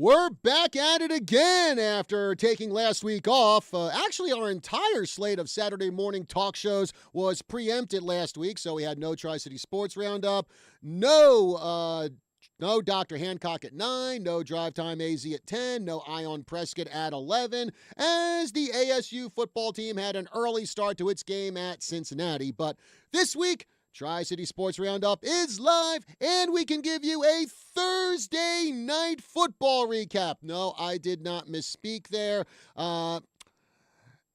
We're back at it again after taking last week off. Actually, our entire slate of Saturday morning talk shows was preempted last week, so we had no Tri-City Sports Roundup, no Dr. Hancock at 9, no Drive Time AZ at 10, no Eye on Prescott at 11, as the ASU football team had an early start to its game at Cincinnati. But this week, Tri-City Sports Roundup is live, and we can give you a Thursday night football recap. No, I did not misspeak there.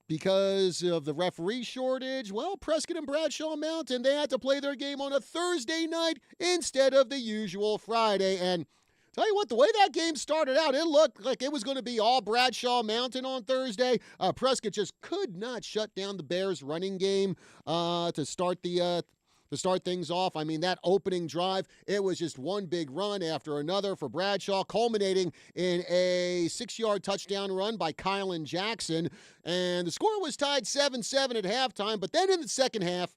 Because of the referee shortage, well, Prescott and Bradshaw Mountain, they had to play their game on a Thursday night instead of the usual Friday. And tell you what, the way that game started out, it looked like it was going to be all Bradshaw Mountain on Thursday. Prescott just could not shut down the Bears' running game to start things off. I mean, that opening drive, it was just one big run after another for Bradshaw, culminating in a 6-yard touchdown run by Kylan Jackson. And the score was tied 7-7 at halftime. But then in the second half,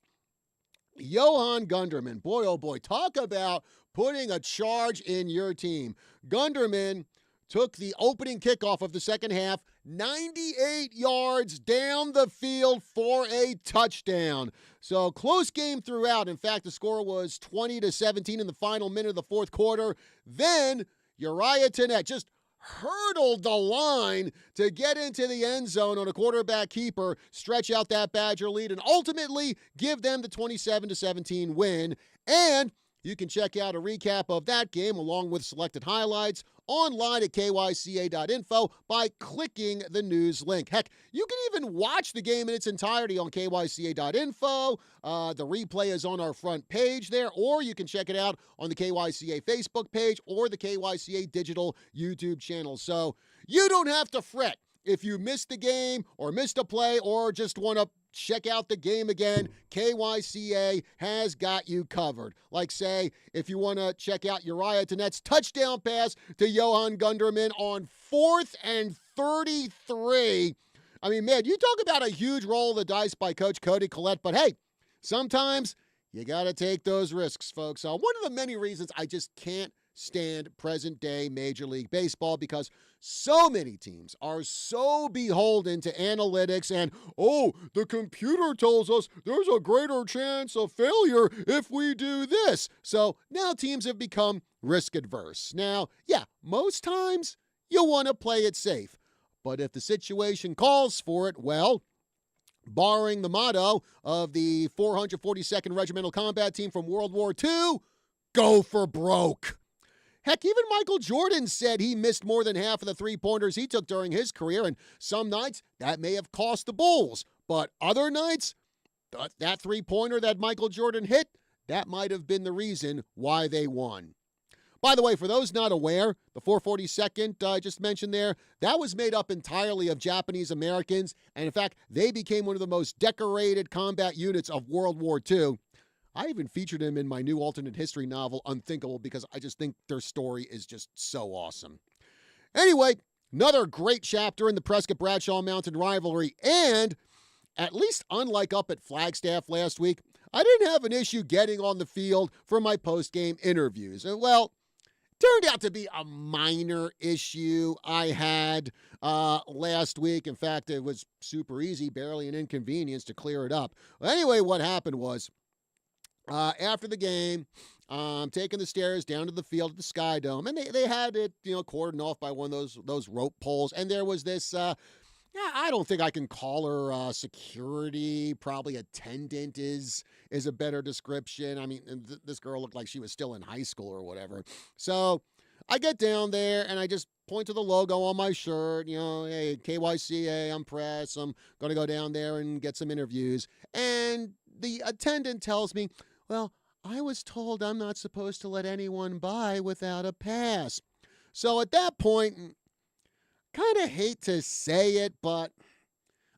Johan Gunderman, boy, oh boy, talk about putting a charge in your team. Gunderman took the opening kickoff of the second half, 98 yards down the field for a touchdown. So close game throughout. In fact, the score was 20-17 in the final minute of the fourth quarter. Then Uriah Tennette just hurdled the line to get into the end zone on a quarterback keeper, stretch out that Badger lead, and ultimately give them the 27-17 win. And you can check out a recap of that game along with selected highlights online at KYCA.info by clicking the news link. Heck, you can even watch the game in its entirety on KYCA.info. The replay is on our front page there, or you can check it out on the KYCA Facebook page or the KYCA Digital YouTube channel. So you don't have to fret if you missed the game or missed a play or just want to check out the game again. KYCA has got you covered. Like, say, if you want to check out Uriah Tennette's touchdown pass to Johan Gunderman on 4th and 33. I mean, man, you talk about a huge roll of the dice by Coach Cody Collette, but hey, sometimes you got to take those risks, folks. One of the many reasons I just can't stand present-day Major League Baseball, because so many teams are so beholden to analytics and, oh, the computer tells us there's a greater chance of failure if we do this. So now teams have become risk-adverse. Now, yeah, most times you want to play it safe. But if the situation calls for it, well, borrowing the motto of the 442nd Regimental Combat Team from World War II, go for broke. Heck, even Michael Jordan said he missed more than half of the three-pointers he took during his career, and some nights that may have cost the Bulls. But other nights, that three-pointer that Michael Jordan hit, that might have been the reason why they won. By the way, for those not aware, the 442nd I just mentioned there, that was made up entirely of Japanese Americans, and in fact, they became one of the most decorated combat units of World War II. I even featured him in my new alternate history novel, Unthinkable, because I just think their story is just so awesome. Anyway, another great chapter in the Prescott-Bradshaw Mountain rivalry, and at least unlike up at Flagstaff last week, I didn't have an issue getting on the field for my post-game interviews. Well, turned out to be a minor issue I had last week. In fact, it was super easy, barely an inconvenience to clear it up. Anyway, what happened was, after the game, taking the stairs down to the field at the Sky Dome, and they had it, cordoned off by one of those rope poles, and there was this, I don't think I can call her security, probably attendant is a better description. I mean, this girl looked like she was still in high school or whatever. So I get down there, and I just point to the logo on my shirt, hey, KYCA, I'm press, I'm going to go down there and get some interviews. And the attendant tells me, well, I was told I'm not supposed to let anyone by without a pass. So at that point, kind of hate to say it, but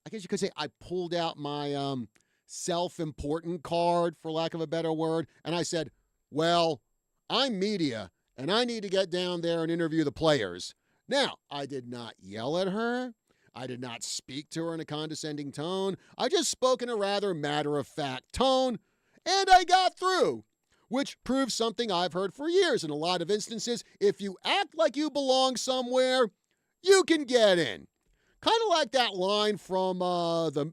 I guess you could say I pulled out my self-important card, for lack of a better word, and I said, well, I'm media, and I need to get down there and interview the players. Now, I did not yell at her. I did not speak to her in a condescending tone. I just spoke in a rather matter-of-fact tone, and I got through. which proves something I've heard for years. In a lot of instances, if you act like you belong somewhere, you can get in. Kind of like that line from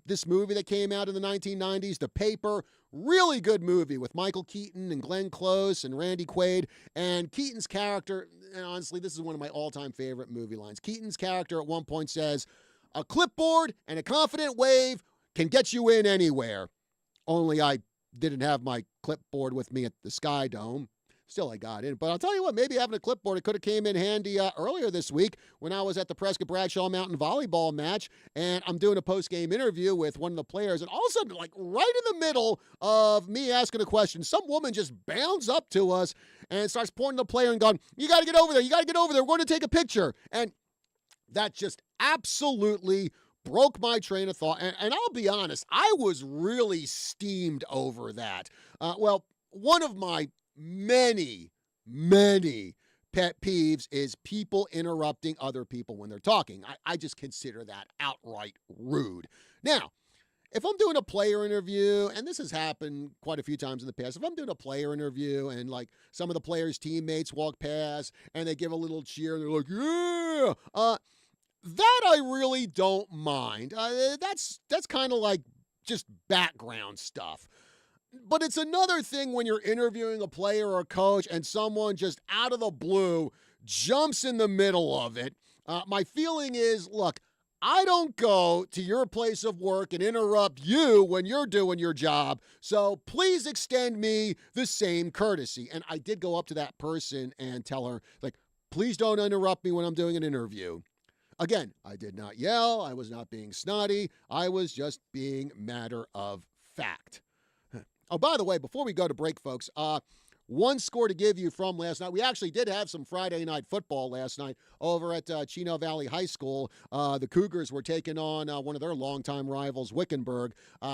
this movie that came out in the 1990s, The Paper. Really good movie with Michael Keaton and Glenn Close and Randy Quaid. And Keaton's character, and honestly, this is one of my all-time favorite movie lines. Keaton's character at one point says, "A clipboard and a confident wave can get you in anywhere." Only I didn't have my clipboard with me at the Sky Dome. Still, I got in. But I'll tell you what, maybe having a clipboard, it could have came in handy earlier this week when I was at the Prescott Bradshaw Mountain volleyball match, and I'm doing a post-game interview with one of the players, and all of a sudden, like right in the middle of me asking a question, some woman just bounds up to us and starts pointing the player and going, "You got to get over there. You got to get over there. We're going to take a picture." And that just absolutely broke my train of thought. And I'll be honest, I was really steamed over that. One of my many, many pet peeves is people interrupting other people when they're talking. I just consider that outright rude. Now, if I'm doing a player interview, and this has happened quite a few times in the past, if I'm doing a player interview and like some of the players' teammates walk past and they give a little cheer, and they're like, "Yeah," that I really don't mind. That's kind of like just background stuff. But it's another thing when you're interviewing a player or a coach and someone just out of the blue jumps in the middle of it. My feeling is, look, I don't go to your place of work and interrupt you when you're doing your job, so please extend me the same courtesy. And I did go up to that person and tell her, like, please don't interrupt me when I'm doing an interview. Again, I did not yell. I was not being snotty. I was just being matter of fact. Oh, by the way, before we go to break, folks, one score to give you from last night. We actually did have some Friday night football last night over at Chino Valley High School. The Cougars were taking on one of their longtime rivals, Wickenburg.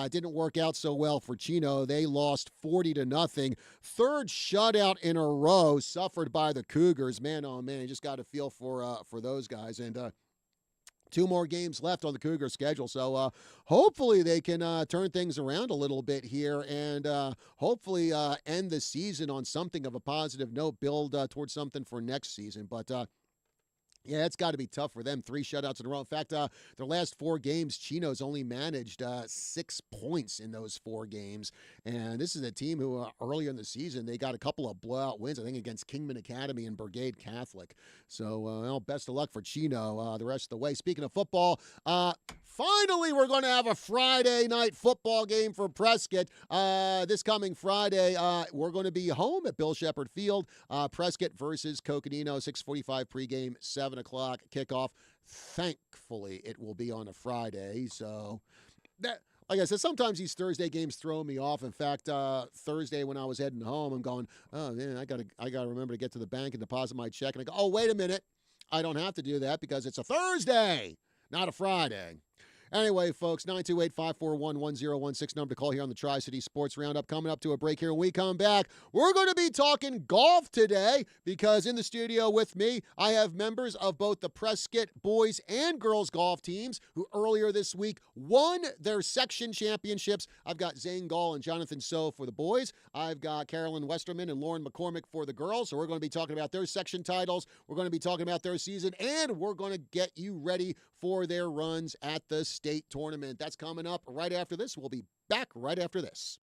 Didn't work out so well for Chino. They lost 40-0. Third shutout in a row suffered by the Cougars. Man, oh man, you just got to feel for those guys. And 2 more games left on the Cougar schedule. So hopefully they can turn things around a little bit here and hopefully end the season on something of a positive note, build towards something for next season. But yeah, it's got to be tough for them. 3 shutouts in a row. In fact, their last 4 games, Chino's only managed 6 points in those 4 games. And this is a team who earlier in the season, they got a couple of blowout wins, I think, against Kingman Academy and Brigade Catholic. So, best of luck for Chino the rest of the way. Speaking of football, finally, we're going to have a Friday night football game for Prescott. This coming Friday, we're going to be home at Bill Shepherd Field. Prescott versus Coconino, 6:45 pregame, 7 o'clock kickoff. Thankfully, it will be on a Friday. So, like I said, sometimes these Thursday games throw me off. In fact, Thursday when I was heading home, I'm going, oh man, I gotta remember to get to the bank and deposit my check. And I go, oh, wait a minute, I don't have to do that because it's a Thursday, not a Friday. Anyway, folks, 928-541-1016, number to call here on the Tri-City Sports Roundup. Coming up to a break here. When we come back, we're going to be talking golf today because in the studio with me, I have members of both the Prescott boys and girls golf teams who earlier this week won their section championships. I've got Zane Gall and Jonathan So for the boys. I've got Carolyn Westerman and Lauren McCormick for the girls. So we're going to be talking about their section titles. We're going to be talking about their season, and we're going to get you ready for their runs at the state tournament. That's coming up right after this. We'll be back right after this.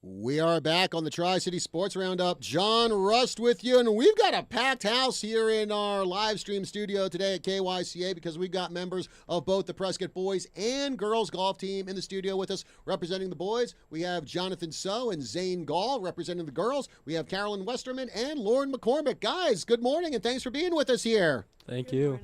We are back on the Tri-City Sports Roundup. John Rust with you, and we've got a packed house here in our live stream studio today at KYCA because we've got members of both the Prescott boys and girls golf team in the studio with us. Representing the boys, we have Jonathan So and Zane Gall. Representing the girls, we have Carolyn Westerman and Lauren McCormick. Guys, good morning, and thanks for being with us here. Thank you.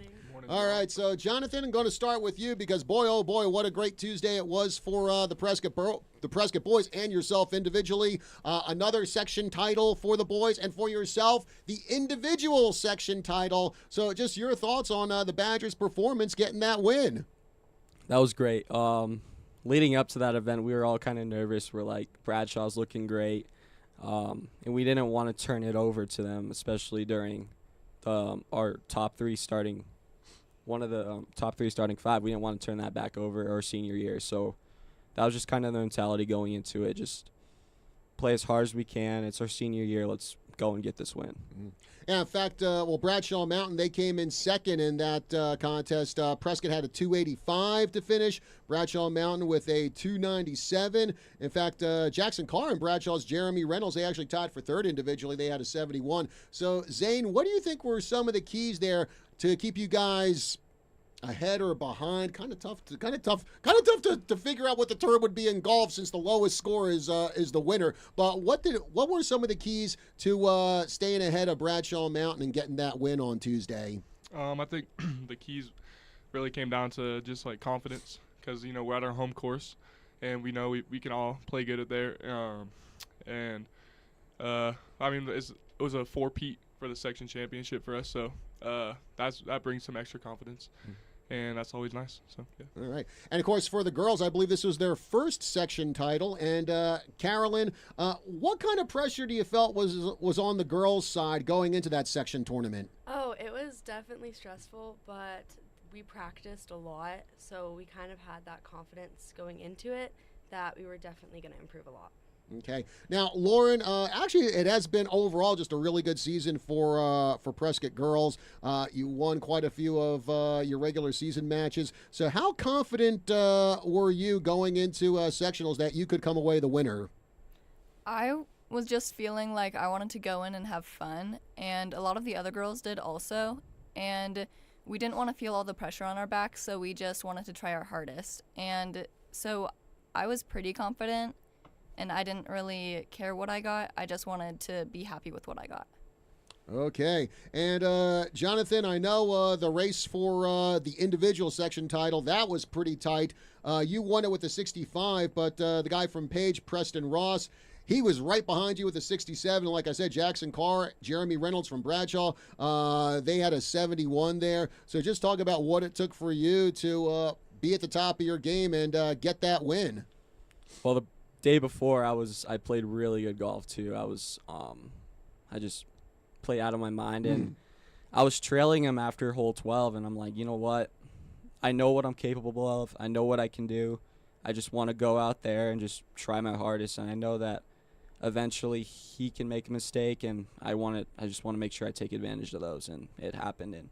All right, so Jonathan, I'm going to start with you because boy, oh boy, what a great Tuesday it was for the Prescott boys and yourself individually. Another section title for the boys, and for yourself, the individual section title. So just your thoughts on the Badgers' performance getting that win. That was great. Leading up to that event, we were all kind of nervous. We're like, Bradshaw's looking great, and we didn't want to turn it over to them, especially during our top three starting. One of the top three starting five. We didn't want to turn that back over our senior year. So that was just kind of the mentality going into it. Just play as hard as we can. It's our senior year. Let's go and get this win. Mm-hmm. Yeah, in fact, Bradshaw Mountain, they came in second in that contest. Prescott had a 285 to finish. Bradshaw Mountain with a 297. In fact, Jackson Carr and Bradshaw's Jeremy Reynolds, they actually tied for third individually. They had a 71. So, Zane, what do you think were some of the keys there to keep you guys ahead or behind? Kind of tough to figure out what the term would be in golf since the lowest score is the winner. But what were some of the keys to staying ahead of Bradshaw Mountain and getting that win on Tuesday? I think the keys really came down to just like confidence, because we're at our home course and we know we can all play good at there. It was a 4-peat for the section championship for us, so that brings some extra confidence. And that's always nice. So, yeah. All right. And, of course, for the girls, I believe this was their first section title. And, Carolyn, what kind of pressure do you felt was on the girls' side going into that section tournament? Oh, it was definitely stressful, but we practiced a lot, so we kind of had that confidence going into it that we were definitely going to improve a lot. Okay. Now, Lauren, actually, it has been overall just a really good season for Prescott girls. You won quite a few of your regular season matches. So how confident were you going into sectionals that you could come away the winner? I was just feeling like I wanted to go in and have fun, and a lot of the other girls did also. And we didn't want to feel all the pressure on our backs, so we just wanted to try our hardest. And so I was pretty confident. And I didn't really care what I got. I just wanted to be happy with what I got. Okay. And, Jonathan, I know the race for the individual section title, that was pretty tight. You won it with a 65, but the guy from Page, Preston Ross, he was right behind you with a 67. And like I said, Jackson Carr, Jeremy Reynolds from Bradshaw, they had a 71 there. So just talk about what it took for you to be at the top of your game and get that win. Well, the day before, I played really good golf too. I just played out of my mind, and I was trailing him after hole 12, and I'm like, you know what? I know what I'm capable of. I know what I can do. I just want to go out there and just try my hardest, and I know that eventually he can make a mistake, and I just want to make sure I take advantage of those, and it happened, and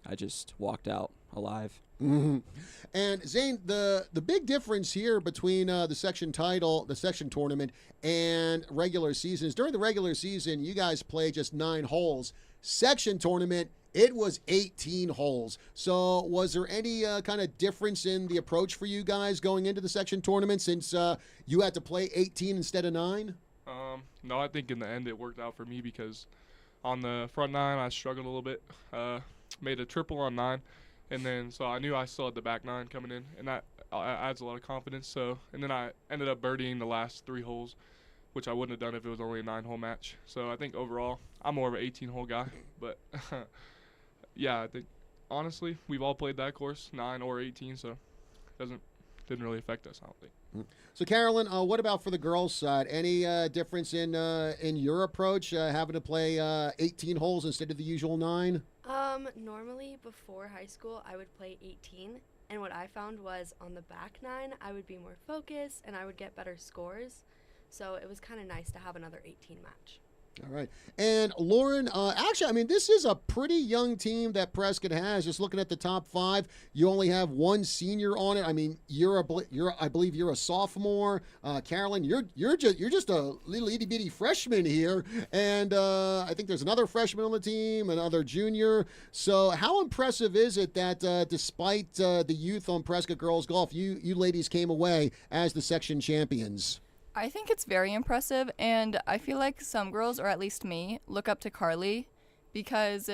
I just walked out alive. Mm-hmm. And Zane, the big difference here between the section tournament, and regular seasons. During the regular season, you guys play just 9 holes. Section tournament, it was 18 holes. So was there any kind of difference in the approach for you guys going into the section tournament since you had to play 18 instead of 9? No, I think in the end it worked out for me because on the front 9 I struggled a little bit. Made a triple on 9. And then, so I knew I still had the back 9 coming in, and that adds a lot of confidence. So, and then I ended up birdieing the last 3 holes, which I wouldn't have done if it was only a 9-hole match. So I think overall, I'm more of an 18-hole guy. But, yeah, I think, honestly, we've all played that course, 9 or 18, so it didn't really affect us, I don't think. So, Carolyn, what about for the girls' side? Any difference in your approach, having to play 18 holes instead of the usual 9? Normally before high school, I would play 18, and what I found was on the back 9, I would be more focused and I would get better scores. So it was kind of nice to have another 18 match. All right. And Lauren, actually, I mean, this is a pretty young team that Prescott has. Just looking at the top five, you only have one senior on it. I mean, I believe you're a sophomore. Carolyn, you're just a little itty bitty freshman here, and I think there's another freshman on the team, another junior. So, how impressive is it that despite the youth on Prescott girls golf, you ladies came away as the section champions? I think it's very impressive, and I feel like some girls, or at least me, look up to Carly because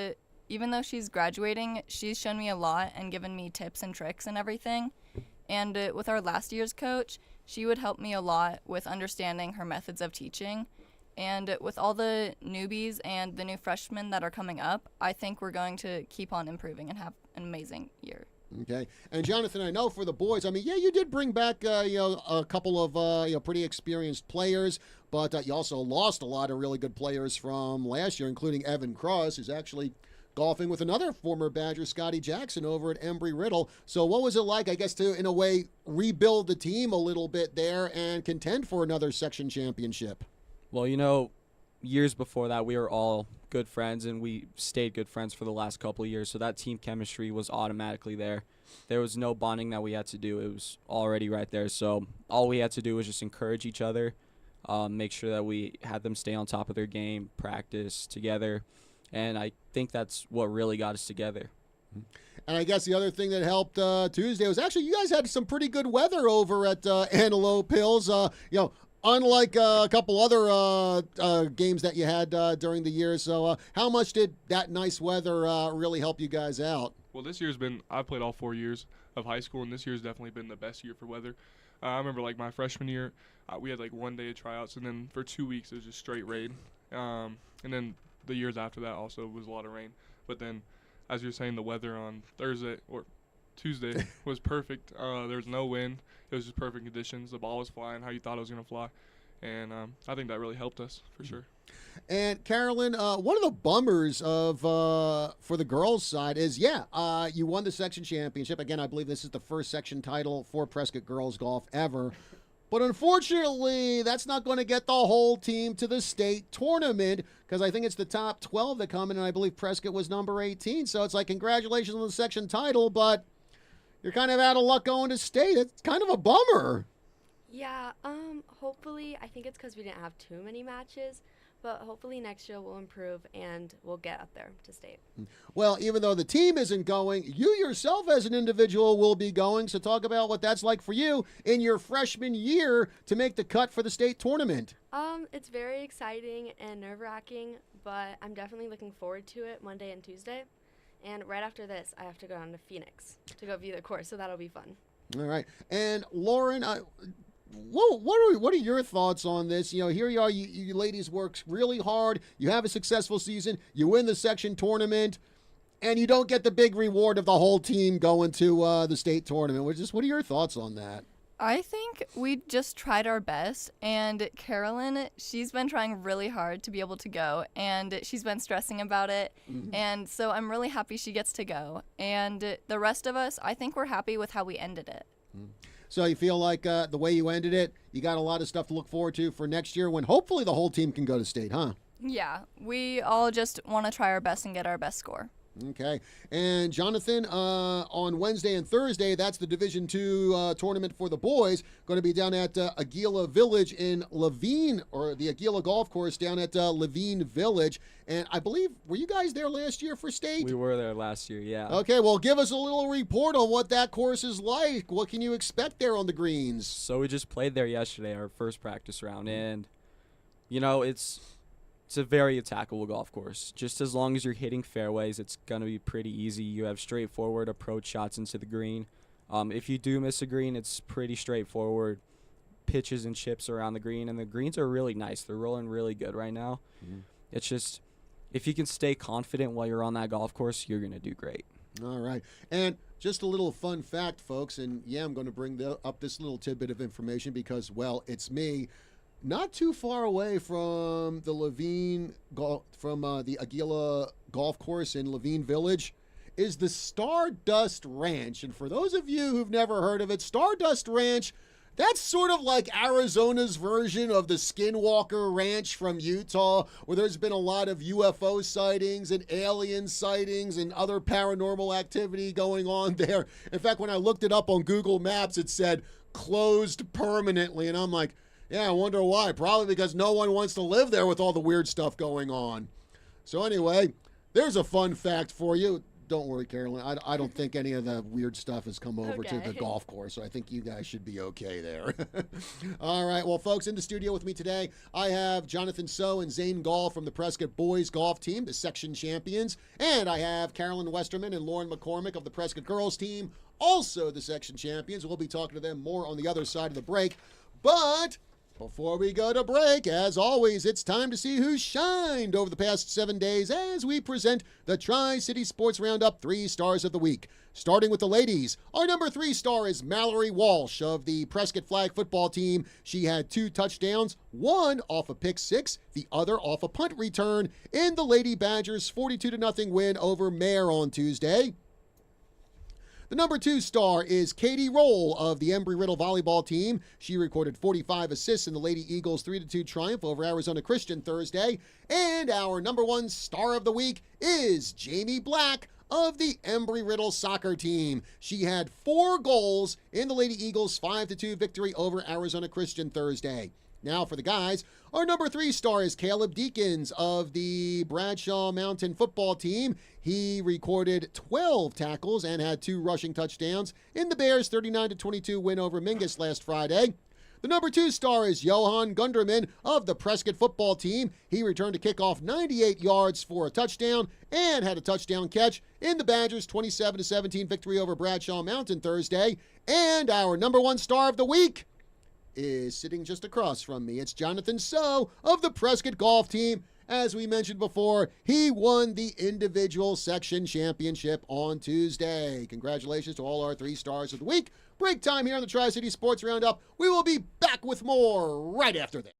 even though she's graduating, she's shown me a lot and given me tips and tricks and everything. And with our last year's coach, she would help me a lot with understanding her methods of teaching. And with all the newbies and the new freshmen that are coming up, I think we're going to keep on improving and have an amazing year. Okay. And Jonathan, I know for the boys, I mean, yeah, you did bring back, a couple of, pretty experienced players, but you also lost a lot of really good players from last year, including Evan Cross, who's actually golfing with another former Badger, Scotty Jackson, over at Embry-Riddle. So what was it like, I guess, to, in a way, rebuild the team a little bit there and contend for another section championship? Well, years before that, we were all good friends, and we stayed good friends for the last couple of years, so that team chemistry was automatically there. There was no bonding that we had to do. It was already right there, so all we had to do was just encourage each other, make sure that we had them stay on top of their game, practice together, and I think that's what really got us together. And I guess the other thing that helped Tuesday was actually you guys had some pretty good weather over at Antelope Hills. Unlike a couple other games that you had during the year. So how much did that nice weather really help you guys out? Well, this year's been, I've played all 4 years of high school, and this year's definitely been the best year for weather. I remember, like, my freshman year, we had, like, 1 day of tryouts, and then for 2 weeks it was just straight rain. And then the years after that also was a lot of rain. But then, as you're saying, the weather on Thursday or Tuesday was perfect. There was no wind. It was just perfect conditions. The ball was flying how you thought it was going to fly. And I think that really helped us for sure. And Carolyn, one of the bummers of for the girls' side is, you won the section championship. Again, I believe this is the first section title for Prescott girls golf ever. But unfortunately, that's not going to get the whole team to the state tournament because I think it's the top 12 that come in, and I believe Prescott was number 18. So it's like, congratulations on the section title, but you're kind of out of luck going to state. It's kind of a bummer. Yeah, hopefully, I think it's because we didn't have too many matches, but hopefully next year we'll improve and we'll get up there to state. Well, even though the team isn't going, you yourself as an individual will be going, so talk about what that's like for you in your freshman year to make the cut for the state tournament. It's very exciting and nerve-wracking, but I'm definitely looking forward to it Monday and Tuesday. And right after this, I have to go down to Phoenix to go view the course, so that'll be fun. All right. And Lauren, what are your thoughts on this? Here you are, you ladies work really hard. You have a successful season. You win the section tournament, and you don't get the big reward of the whole team going to the state tournament. What are your thoughts on that? I think we just tried our best, and Carolyn, she's been trying really hard to be able to go, and she's been stressing about it, and so I'm really happy she gets to go. And the rest of us, I think we're happy with how we ended it. So you feel like the way you ended it, you got a lot of stuff to look forward to for next year when hopefully the whole team can go to state, huh? Yeah, we all just want to try our best and get our best score. Okay. And Jonathan, on Wednesday and Thursday, that's the Division II tournament for the boys. Going to be down at Aguila Village in Levine, or the Aguila Golf Course down at Levine Village. And I believe, were you guys there last year for state? We were there last year, yeah. Okay, well, give us a little report on what that course is like. What can you expect there on the greens? So we just played there yesterday, our first practice round, and, it's a very attackable golf course. Just as long as you're hitting fairways, it's going to be pretty easy. You have straightforward approach shots into the green. If you do miss a green, it's pretty straightforward pitches and chips around the green, and the greens are really nice. They're rolling really good right now. It's just, if you can stay confident while you're on that golf course, you're going to do great. All right. And just a little fun fact, folks, and I'm going to bring up this little tidbit of information because, well, it's me. Not too far away from the the Aguila Golf Course in Levine Village is the Stardust Ranch. And for those of you who've never heard of it, Stardust Ranch That's sort of like Arizona's version of the Skinwalker Ranch from Utah, where there's been a lot of UFO sightings and alien sightings and other paranormal activity going on there. In fact, when I looked it up on Google Maps, it said closed permanently. And I'm like, yeah, I wonder why. Probably because no one wants to live there with all the weird stuff going on. So anyway, there's a fun fact for you. Don't worry, Carolyn. I don't think any of the weird stuff has come over to the Okay. golf course, so I think you guys should be okay there. All right, well, folks, in the studio with me today, I have Jonathan So and Zane Gall from the Prescott boys golf team, the section champions, and I have Carolyn Westerman and Lauren McCormick of the Prescott girls team, also the section champions. We'll be talking to them more on the other side of the break, but before we go to break, as always, it's time to see who shined over the past 7 days as we present the Tri-City Sports Roundup 3 Stars of the Week. Starting with the ladies, our number 3 star is Mallory Walsh of the Prescott flag football team. She had 2 touchdowns, one off a pick 6, the other off a punt return in the Lady Badgers' 42-0 win over Mare on Tuesday. The number 2 star is Katie Roll of the Embry-Riddle volleyball team. She recorded 45 assists in the Lady Eagles' 3-2 triumph over Arizona Christian Thursday. And our number 1 star of the week is Jamie Black of the Embry-Riddle soccer team. She had 4 goals in the Lady Eagles' 5-2 victory over Arizona Christian Thursday. Now for the guys, our number 3 star is Caleb Deakins of the Bradshaw Mountain football team. He recorded 12 tackles and had 2 rushing touchdowns in the Bears' 39-22 win over Mingus last Friday. The number 2 star is Johan Gunderman of the Prescott football team. He returned a kickoff 98 yards for a touchdown and had a touchdown catch in the Badgers' 27-17 victory over Bradshaw Mountain Thursday. And our number 1 star of the week is sitting just across from me. It's Jonathan So of the Prescott golf team. As we mentioned before, he won the individual section championship on Tuesday. Congratulations to all our 3 stars of the week. Break time here on the Tri-City Sports Roundup. We will be back with more right after this.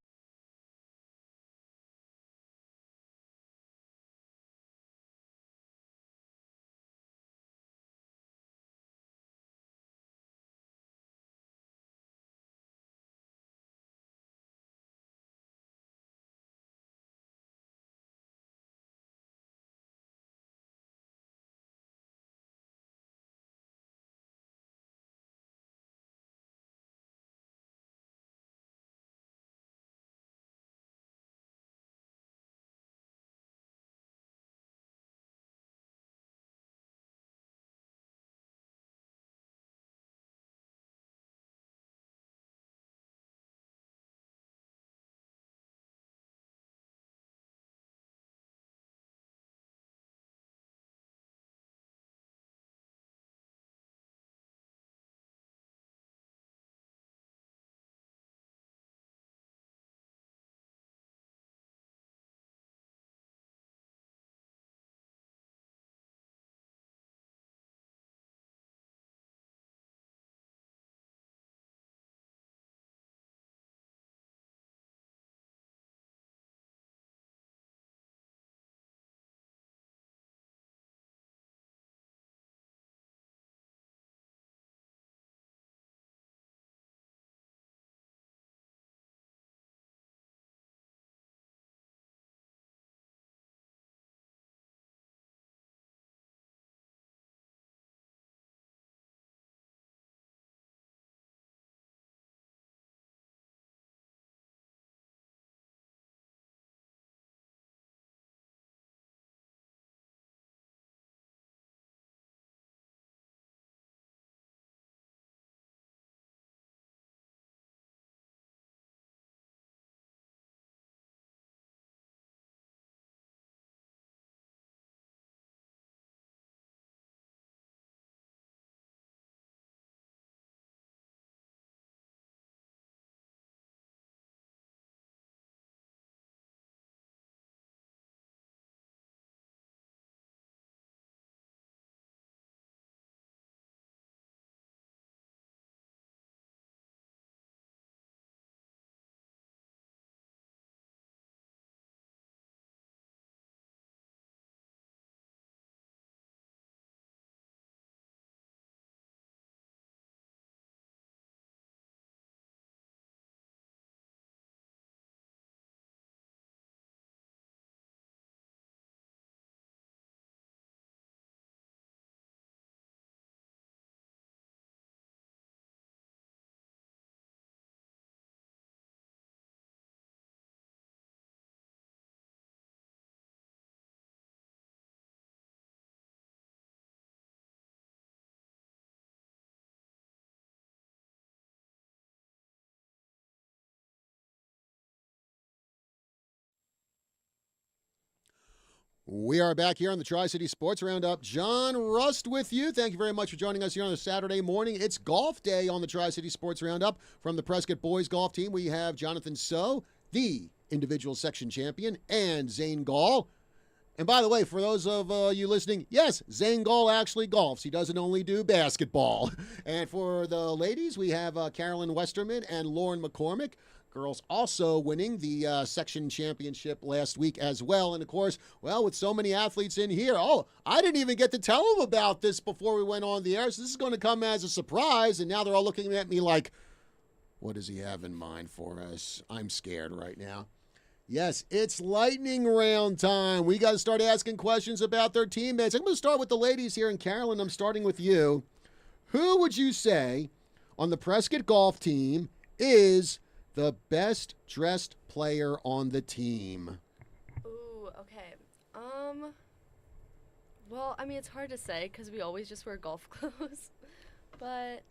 We are back here on the Tri-City Sports Roundup. John Rust with you. Thank you very much for joining us here on a Saturday morning. It's golf day on the Tri-City Sports Roundup. From the Prescott boys golf team, we have Jonathan So, the individual section champion, and Zane Gall. And by the way, for those of you listening, yes, Zane Gall actually golfs. He doesn't only do basketball. And for the ladies, we have Carolyn Westerman and Lauren McCormick. Girls also winning the section championship last week as well. And, of course, well, with so many athletes in here, I didn't even get to tell them about this before we went on the air. So this is going to come as a surprise. And now they're all looking at me like, what does he have in mind for us? I'm scared right now. Yes, it's lightning round time. We got to start asking questions about their teammates. I'm going to start with the ladies here. And, Carolyn, I'm starting with you. Who would you say on the Prescott golf team is the best dressed player on the team? Ooh, okay. Well, I mean, it's hard to say because we always just wear golf clothes. But,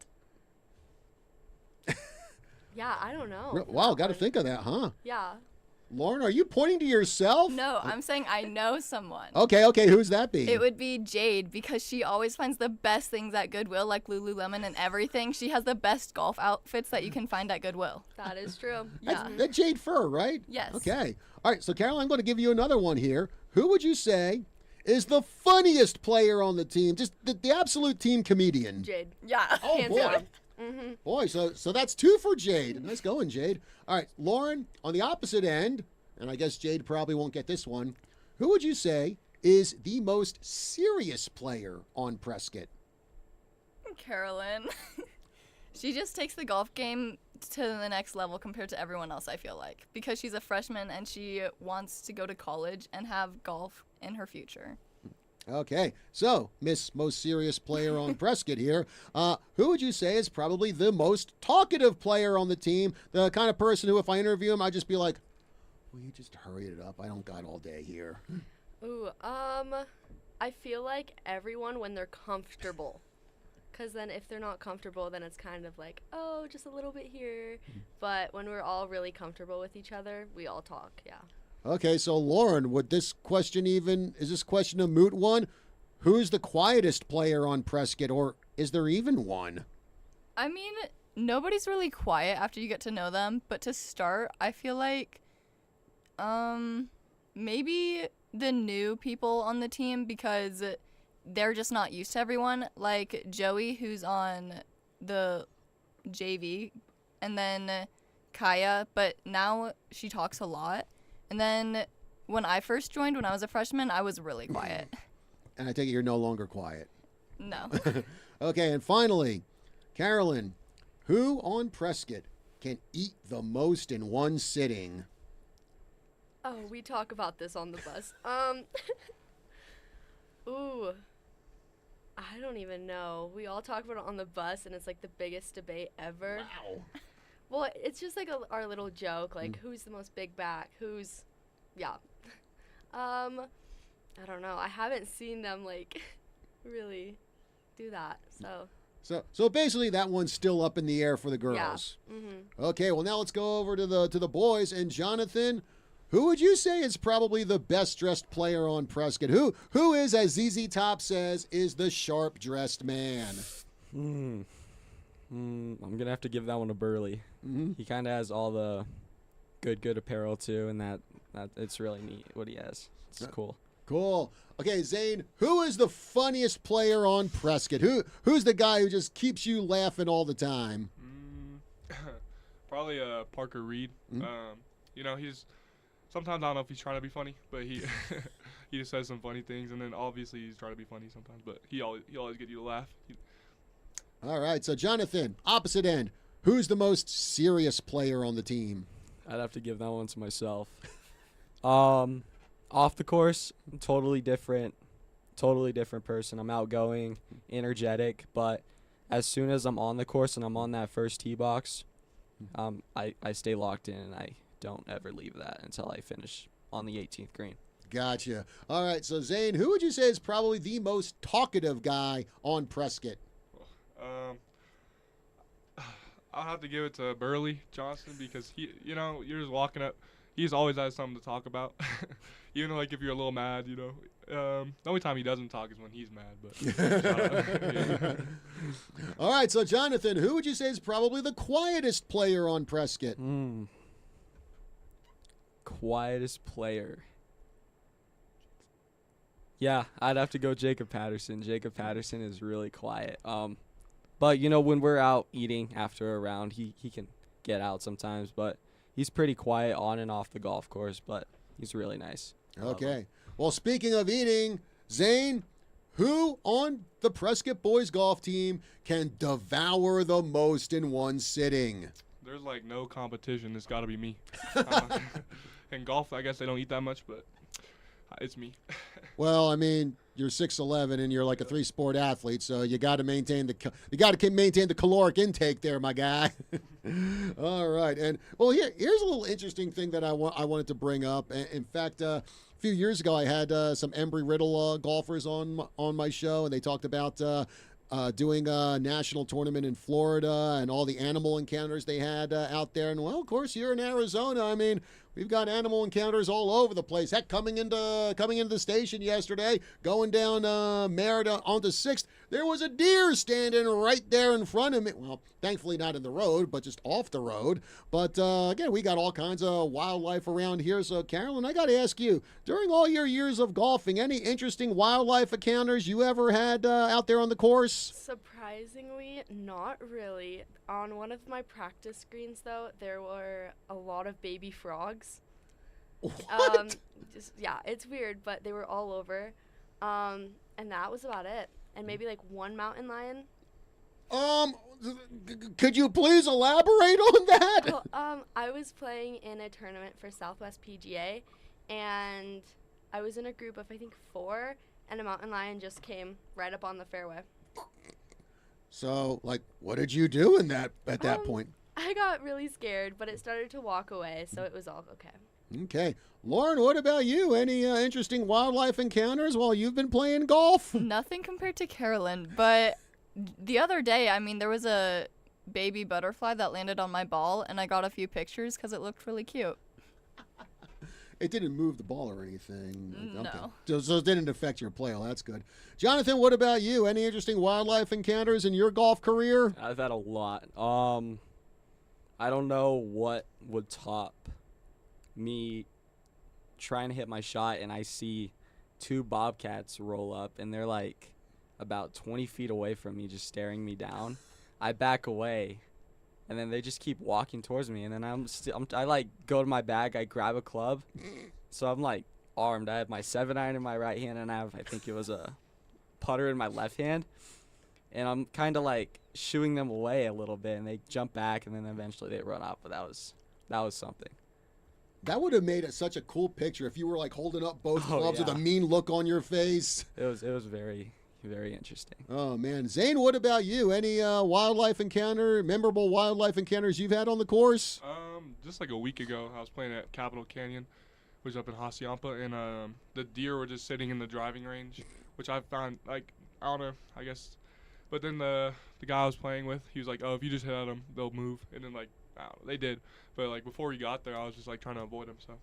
yeah, I don't know. Wow, got to think of that, huh? Yeah. Lauren, are you pointing to yourself? No, I'm saying I know someone. Okay, who's that be? It would be Jade because she always finds the best things at Goodwill, like Lululemon and everything. She has the best golf outfits that you can find at Goodwill. That is true. Yeah. That's Jade Fur, right? Yes. Okay. All right, so Carolyn, I'm going to give you another one here. Who would you say is the funniest player on the team? Just the absolute team comedian. Jade. Yeah. Oh, Hands boy. down. Mm-hmm. Boy, so that's 2 for Jade. Nice going, Jade. All right, Lauren, on the opposite end, and I guess Jade probably won't get this one, who would you say is the most serious player on Prescott? Carolyn. She just takes the golf game to the next level compared to everyone else, I feel like, because she's a freshman and she wants to go to college and have golf in her future. Okay, so Miss Most Serious Player on Prescott here. Who would you say is probably the most talkative player on the team? The kind of person who, if I interview him, I'd just be like, will you just hurry it up? I don't got all day here. Ooh, I feel like everyone when they're comfortable. Because then if they're not comfortable, then it's kind of like, oh, just a little bit here. But when we're all really comfortable with each other, we all talk, yeah. Okay, so Lauren, is this question a moot one? Who's the quietest player on Prescott, or is there even one? I mean, nobody's really quiet after you get to know them, but to start, I feel like maybe the new people on the team because they're just not used to everyone. Like Joey, who's on the JV, and then Kaya, but now she talks a lot. And then when I first joined, when I was a freshman, I was really quiet. And I take it you're no longer quiet. No. Okay, and finally, Carolyn, who on Prescott can eat the most in one sitting? Oh, we talk about this on the bus. Ooh. I don't even know. We all talk about it on the bus, and it's like the biggest debate ever. Wow. Well, it's just like our little joke, like who's the most big back, yeah. I don't know. I haven't seen them like really do that, so. So basically that one's still up in the air for the girls. Yeah. Mm-hmm. Okay, well now let's go over to the boys. And Jonathan, who would you say is probably the best dressed player on Prescott? Who is, as ZZ Top says, is the sharp dressed man? I'm gonna have to give that one to Burley. Mm-hmm. He kind of has all the good apparel too, and that it's really neat what he has. It's cool. Cool. Okay, Zane, who is the funniest player on Prescott? Who's the guy who just keeps you laughing all the time? Probably Parker Reed. Mm-hmm. He's sometimes I don't know if he's trying to be funny, but he he just says some funny things, and then obviously he's trying to be funny sometimes, but he always get you to laugh. All right, so Jonathan, opposite end, who's the most serious player on the team? I'd have to give that one to myself. Off the course, totally different person. I'm outgoing, energetic, but as soon as I'm on the course and I'm on that first tee box, I stay locked in and I don't ever leave that until I finish on the 18th green. Gotcha. All right, so Zane, who would you say is probably the most talkative guy on Prescott? I'll have to give it to Burley Johnson because you're just walking up he's always has something to talk about. Even like if you're a little mad, the only time he doesn't talk is when he's mad. But yeah. All right, so Jonathan, who would you say is probably the quietest player on Prescott? Quietest player. Yeah, I'd have to go Jacob Patterson. Jacob Patterson is really quiet. But when we're out eating after a round, he can get out sometimes, but he's pretty quiet on and off the golf course, but he's really nice. Okay. Well, speaking of eating, Zane, who on the Prescott boys golf team can devour the most in one sitting? There's like no competition. It's got to be me. In golf, I guess they don't eat that much, but it's me. Well, I mean, you're 6'11" and you're like a three-sport athlete, so you got to maintain the caloric intake there, my guy. All right, and well, here's a little interesting thing that I wanted to bring up. In fact, a few years ago, I had some Embry-Riddle golfers on my show, and they talked about doing a national tournament in Florida and all the animal encounters they had out there. And, well, of course, here in Arizona, I mean, we've got animal encounters all over the place. Heck, coming into the station yesterday, going down Merida onto 6th, there was a deer standing right there in front of me. Well, thankfully not in the road, but just off the road. But, again, we got all kinds of wildlife around here. So, Carolyn, I got to ask you, during all your years of golfing, any interesting wildlife encounters you ever had out there on the course? Surprisingly, not really. On one of my practice greens, though, there were a lot of baby frogs. What? Yeah, it's weird, but they were all over. And that was about it. And maybe like one mountain lion. Could you please elaborate on that? Well, I was playing in a tournament for Southwest PGA, and I was in a group of, I think, 4, and a mountain lion just came right up on the fairway. So, like, what did you do at that point? I got really scared, but it started to walk away, so it was all okay. Okay. Lauren, what about you? Any interesting wildlife encounters while you've been playing golf? Nothing compared to Carolyn, but the other day, I mean, there was a baby butterfly that landed on my ball, and I got a few pictures because it looked really cute. It didn't move the ball or anything. No. Okay. So it didn't affect your play. Well, that's good. Jonathan, what about you? Any interesting wildlife encounters in your golf career? I've had a lot. I don't know what would top me trying to hit my shot, and I see 2 bobcats roll up, and they're like about 20 feet away from me, just staring me down. I back away, and then they just keep walking towards me, and then I like go to my bag, I grab a club, so I'm like armed. I have my 7-iron in my right hand, and I think it was a putter in my left hand, and I'm kind of like shooing them away a little bit, and they jump back, and then eventually they run up. But that was something. That would have made it such a cool picture if you were like holding up both clubs with a mean look on your face. It was very, very interesting. Oh man, Zane, what about you? Any memorable wildlife encounters you've had on the course? Just like a week ago, I was playing at Capitol Canyon, which is up in Hacienda, and the deer were just sitting in the driving range, which I found, like, I don't know, I guess. But then the guy I was playing with, he was like, oh, if you just hit at them, they'll move. And then, like, I don't know, they did. But, like, before we got there, I was just, like, trying to avoid them. So,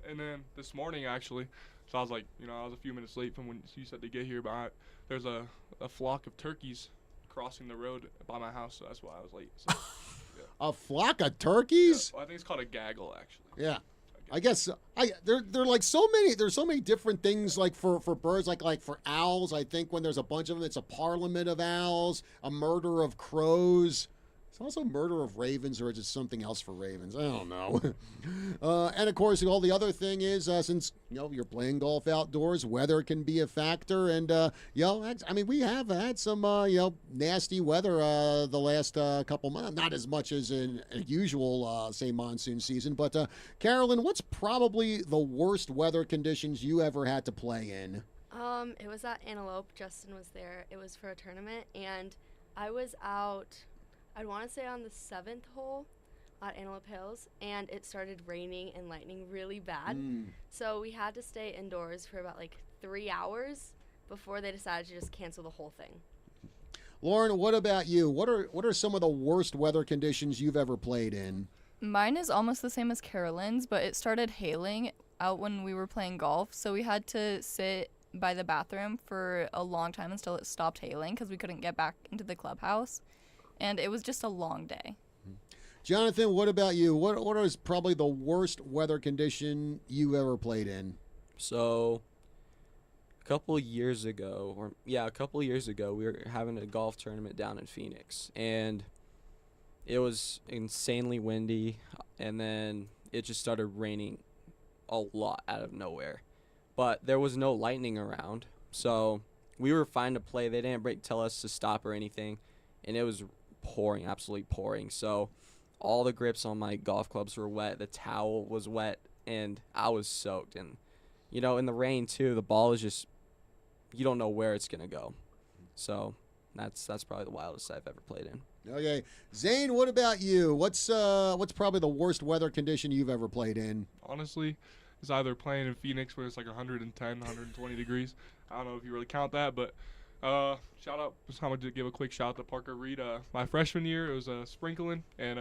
and then this morning, actually, so I was like, I was a few minutes late from when you said to get here, but there's a flock of turkeys crossing the road by my house, so that's why I was late. So, yeah. A flock of turkeys? Yeah, well, I think it's called a gaggle, actually. Yeah. I guess they're like so many. There's so many different things like for birds, like for owls. I think when there's a bunch of them, it's a parliament of owls, a murder of crows. It's also murder of ravens, or just something else for ravens. I don't know. And of course, all the other thing is since you're playing golf outdoors, weather can be a factor. And I mean, we have had some nasty weather the last couple months. Not as much as in a usual say monsoon season, but Carolyn, what's probably the worst weather conditions you ever had to play in? It was at Antelope. Justin was there. It was for a tournament, and I was out, I'd want to say on the 7th hole at Antelope Hills, and it started raining and lightning really bad. So we had to stay indoors for about like 3 hours before they decided to just cancel the whole thing. Lauren, what about you? What are some of the worst weather conditions you've ever played in? Mine is almost the same as Carolyn's, but it started hailing out when we were playing golf, so we had to sit by the bathroom for a long time until it stopped hailing because we couldn't get back into the clubhouse, and it was just a long day. Jonathan, what about you? What is probably the worst weather condition you ever played in? So, a couple years ago, we were having a golf tournament down in Phoenix, and it was insanely windy, and then it just started raining a lot out of nowhere. But there was no lightning around, so we were fine to play. They didn't tell us to stop or anything, and it was pouring, absolutely pouring. So all the grips on my golf clubs were wet. The towel was wet, and I was soaked. And, in the rain, too, the ball is just, you don't know where it's going to go. So that's probably the wildest I've ever played in. Okay. Zane, what about you? What's probably the worst weather condition you've ever played in? Honestly, it's either playing in Phoenix where it's like 110, 120 degrees. I don't know if you really count that, but shout out. I'm going to give a quick shout out to Parker Reed. My freshman year, it was sprinkling, and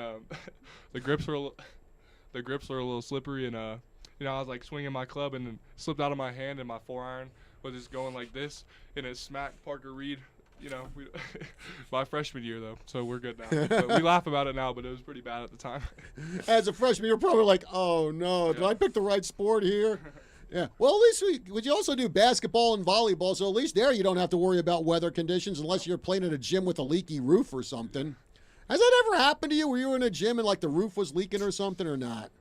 the grips were a little slippery, and I was like swinging my club and then slipped out of my hand, and my 4-iron was just going like this, and it smacked Parker Reed. My freshman year, though, so we're good now. But we laugh about it now, but it was pretty bad at the time. As a freshman, you're probably like, oh, no, did I pick the right sport here? Yeah. Well, at least we also do basketball and volleyball, so at least there you don't have to worry about weather conditions unless you're playing at a gym with a leaky roof or something. Has that ever happened to you where you were in a gym and, like, the roof was leaking or something or not?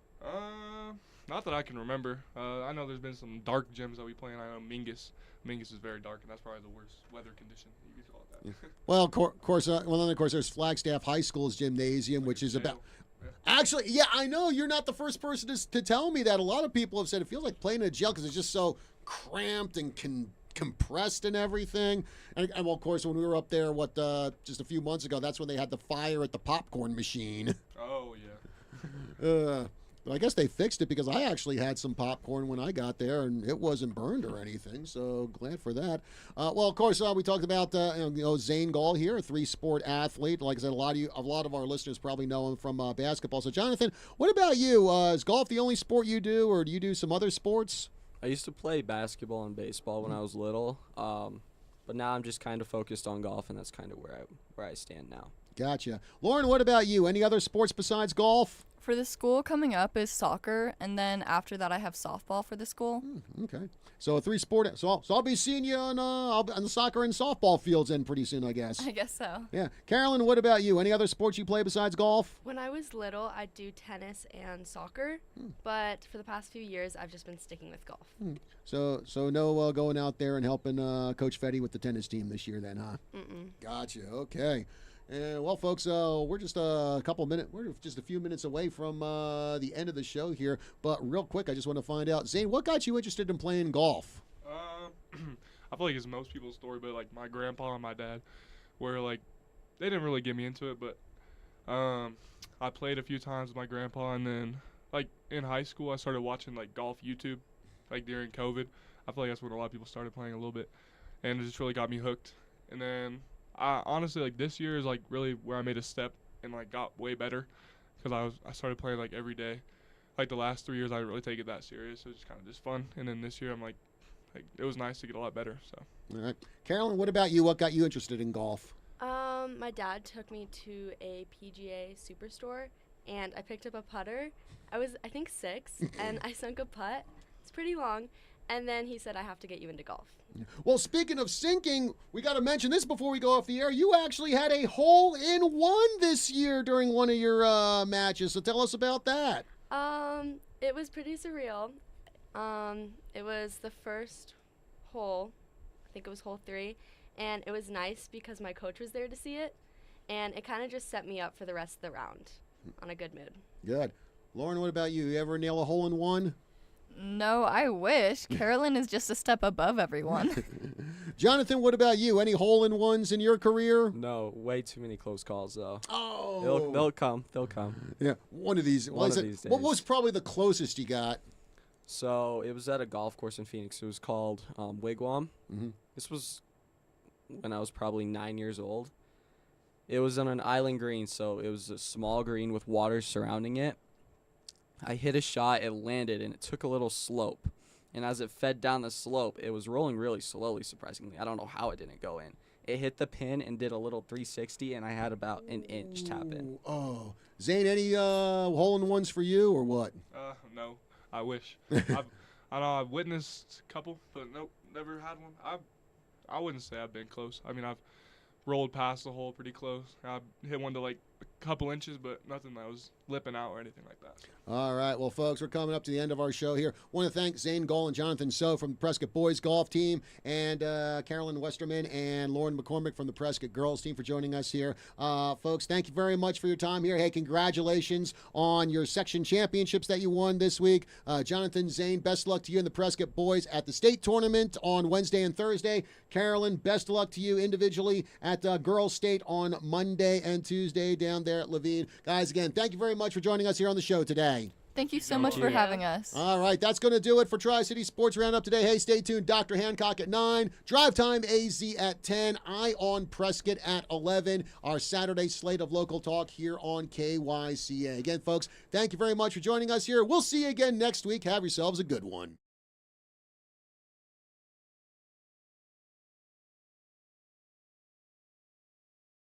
Not that I can remember. I know there's been some dark gyms that we play in. I know Mingus. Mingus is very dark, and that's probably the worst weather condition. You could call it that. Well, of course, there's Flagstaff High School's gymnasium, which is about. Actually, yeah, I know you're not the first person to tell me that. A lot of people have said it feels like playing in a jail because it's just so cramped and compressed and everything. And well, of course, when we were up there, just a few months ago, that's when they had the fire at the popcorn machine. Oh yeah. I guess they fixed it because I actually had some popcorn when I got there, and it wasn't burned or anything, so glad for that. Well, of course, we talked about Zane Gall here, a 3-sport athlete. Like I said, a lot of our listeners probably know him from basketball. So, Jonathan, what about you? Is golf the only sport you do, or do you do some other sports? I used to play basketball and baseball when I was little, but now I'm just kind of focused on golf, and that's kind of where I stand now. Gotcha. Lauren, what about you? Any other sports besides golf? For the school coming up is soccer, and then after that I have softball for the school. Okay. So a 3-sport. So I'll be seeing you on the soccer and softball fields then pretty soon, I guess. I guess so. Yeah. Carolyn, what about you? Any other sports you play besides golf? When I was little, I'd do tennis and soccer, but for the past few years, I've just been sticking with golf. So no going out there and helping Coach Fetty with the tennis team this year then, huh? Mm-mm. Gotcha. Okay. Well, folks, we're just we're just a few minutes away from the end of the show here. But real quick, I just want to find out, Zane, what got you interested in playing golf? I feel like it's most people's story, but like my grandpa and my dad, where like they didn't really get me into it, but I played a few times with my grandpa, and then like in high school, I started watching like golf YouTube, like during COVID. I feel like that's when a lot of people started playing a little bit, and it just really got me hooked. And then honestly, like this year is like really where I made a step and like got way better, because I started playing like every day. Like the last 3 years, I didn't really take it that serious. It was just kind of just fun. And then this year, I'm like it was nice to get a lot better. So. All right, Carolyn, what about you? What got you interested in golf? My dad took me to a PGA Superstore, and I picked up a putter. I was, I think, 6, and I sunk a putt. It's pretty long. And then he said, I have to get you into golf. Well, speaking of sinking, we got to mention this before we go off the air. You actually had a hole-in-one this year during one of your matches, so tell us about that. It was pretty surreal. It was the first hole. I think it was hole 3. And it was nice because my coach was there to see it. And it kind of just set me up for the rest of the round on a good mood. Good. Lauren, what about you? You ever nail a hole-in-one? No, I wish. Carolyn is just a step above everyone. Jonathan, what about you? Any hole-in-ones in your career? No, way too many close calls, though. Oh. They'll come. They'll come. Yeah, one of these. One of these days. What was probably the closest you got? So it was at a golf course in Phoenix. It was called Wigwam. Mm-hmm. This was when I was probably 9 years old. It was on an island green, so it was a small green with water surrounding it. I hit a shot, it landed, and it took a little slope. And as it fed down the slope, it was rolling really slowly, surprisingly. I don't know how it didn't go in. It hit the pin and did a little 360, and I had about an inch tap in. Oh, Zane, any hole-in-ones for you or what? No, I wish. I know I've witnessed a couple, but nope, never had one. I wouldn't say I've been close. I mean, I've rolled past the hole pretty close. I hit one to like a couple inches, but nothing that was lipping out or anything like that. All right, well, folks, we're coming up to the end of our show here. Want to thank Zane Gull and Jonathan So from the Prescott boys golf team, and Carolyn Westerman and Lauren McCormick from the Prescott girls team for joining us here. Folks, thank you very much for your time here. Hey, congratulations on your section championships that you won this week. Jonathan, Zane, best luck to you and the Prescott boys at the state tournament on Wednesday and Thursday. Carolyn, best of luck to you individually at girls state on Monday and Tuesday down there at Levine. Guys, again, thank you very much for joining us here on the show today. Thank you so much for having us. All right, that's going to do it for Tri-City Sports Roundup today. Hey, stay tuned. Dr. Hancock at 9, Drive Time AZ at 10, Eye on Prescott at 11, our Saturday slate of local talk here on KYCA. Again, folks, thank you very much for joining us here. We'll see you again next week. Have yourselves a good one.